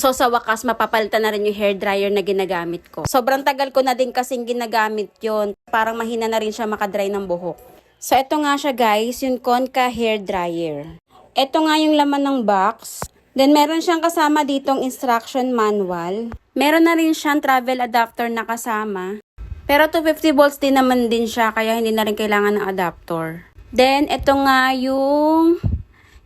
So sa wakas, mapapalitan na rin yung hair dryer na ginagamit ko. Sobrang tagal ko na din kasing ginagamit yon. Parang mahina na rin siya makadry ng buhok. So ito nga siya guys, yung Conca hair dryer. Ito nga yung laman ng box. Then meron siyang kasama ditong instruction manual. Meron na rin siyang travel adapter na kasama. Pero 250 volts din naman din siya, kaya hindi na rin kailangan ng adapter. Then ito nga yung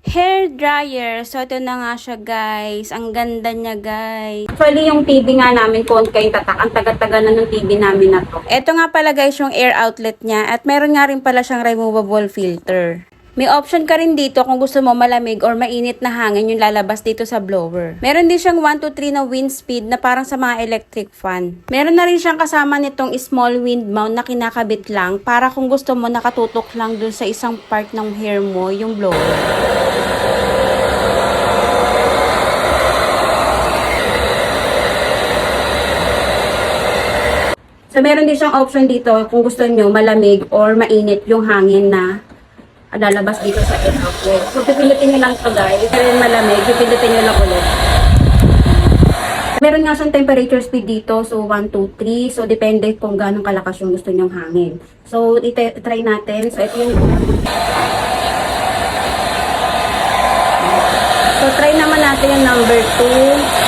hair dryer. So, ito na nga siya, guys. Ang ganda niya, guys. Actually, yung TV nga namin, Conca yung tatak. Ang taga-taga na ng TV namin na to. Ito nga pala, guys, yung air outlet niya. At meron nga rin pala siyang removable filter. May option ka rin dito kung gusto mo malamig or mainit na hangin yung lalabas dito sa blower. Meron din siyang 1 to 3 na wind speed na parang sa mga electric fan. Meron na rin siyang kasama nitong small wind mount na kinakabit lang para kung gusto mo nakatutok lang dun sa isang part ng hair mo yung blower. So, meron din siyang option dito kung gusto nyo malamig or mainit yung hangin na lalabas dito sa air outlet. So, pipilitin nyo lang ito guys. Kaya malamig, pipilitin nyo lang ulit. Meron nga siyang temperature speed dito. So, 1, 2, 3. So, depende kung gaano kalakas yung gusto nyong hangin. So, try natin. So, ito yung... So, try naman natin yung number 2.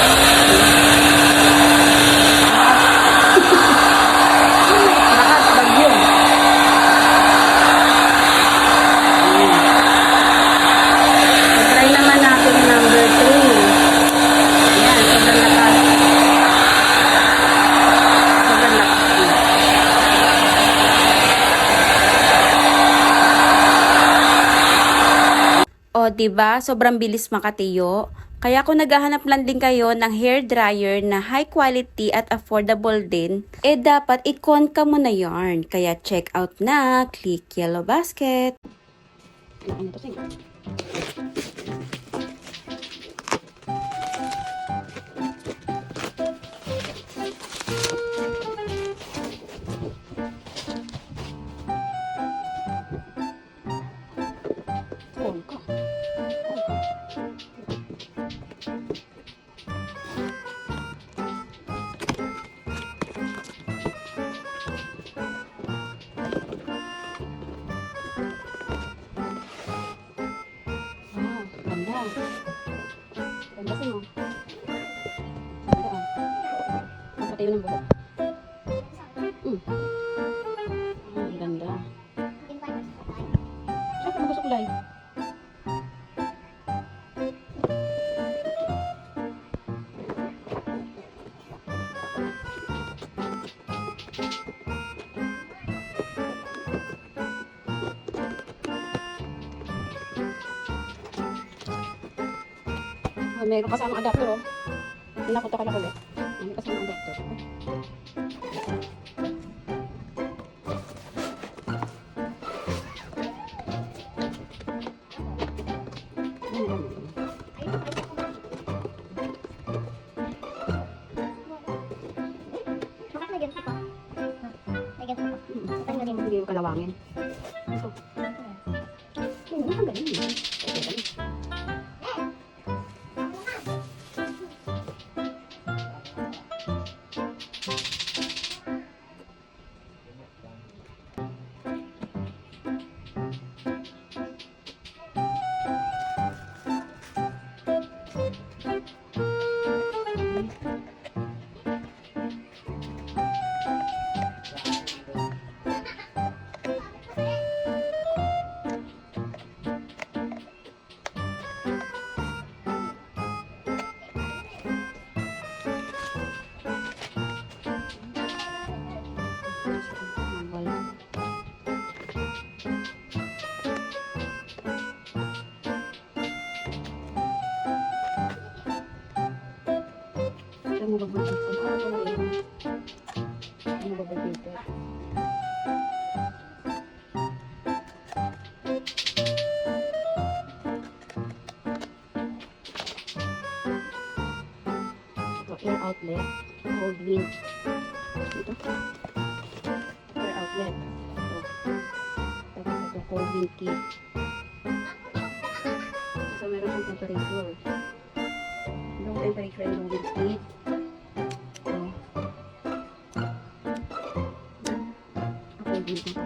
O, diba? Sobrang bilis makatiyo. Kaya kung naghahanap lang din kayo ng hair dryer na high quality at affordable din, dapat i-Conca mo na yarn. Kaya check out na. Click yellow basket. Ano to, sige? Ganda sa'yo. Ganda ah. Napatayo ng buhok. Ang ganda. Saan ka magsukulay? Mayroon kasamang adapter, oh. Nakuto ka lang ulit. May kasamang adapter. Bakit may ganito pa? May ganito pa. Saan galing mo? Hindi yung kalawangin. Ito. Ang galing. Movable filter. Ito na rin. Movable filter. Ito, air outlet. Cold wind. Ito. Air outlet. Ito. Tapos ito, cold wind key. So, meron siyang temperature. Low temperature and low wind speed. So, okay, good na po.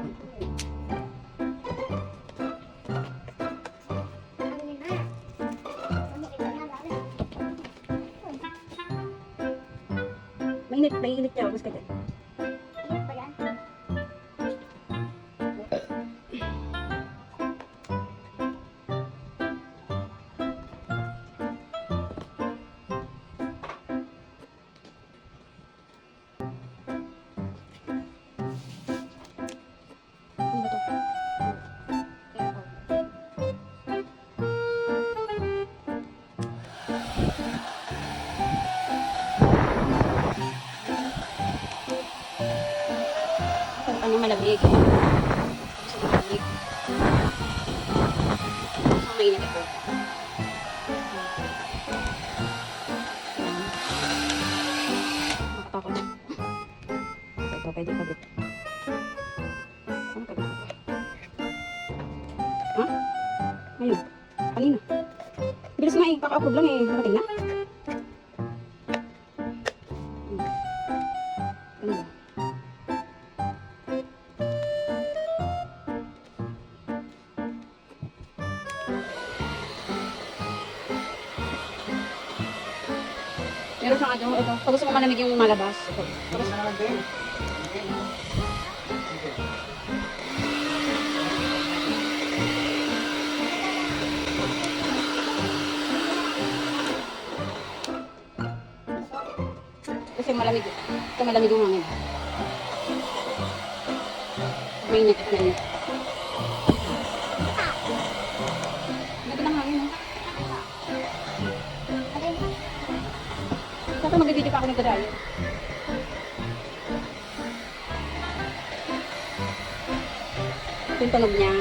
Mainit niya. Mas kagad. Ano ba to? Ano malamig? Gusto mo malamig? Gusto mo mainit ako? Nakatakot. So ito, pwede kabit. Ano kabit? Ha? Ayun. Kanina. Bilis nga eh. Kaka-approve lang eh. Nakating na. Ganda. Meron siyang ano, ito. Pag gusto mo malamig yung malabas. Ito. Pag gusto kasi malamig. Ito malamig yung hangin. Mainit. Ito mainit. Ganda ng hangin. Saka mag-video pa ako nagdadayo. Ito yung tunog niya.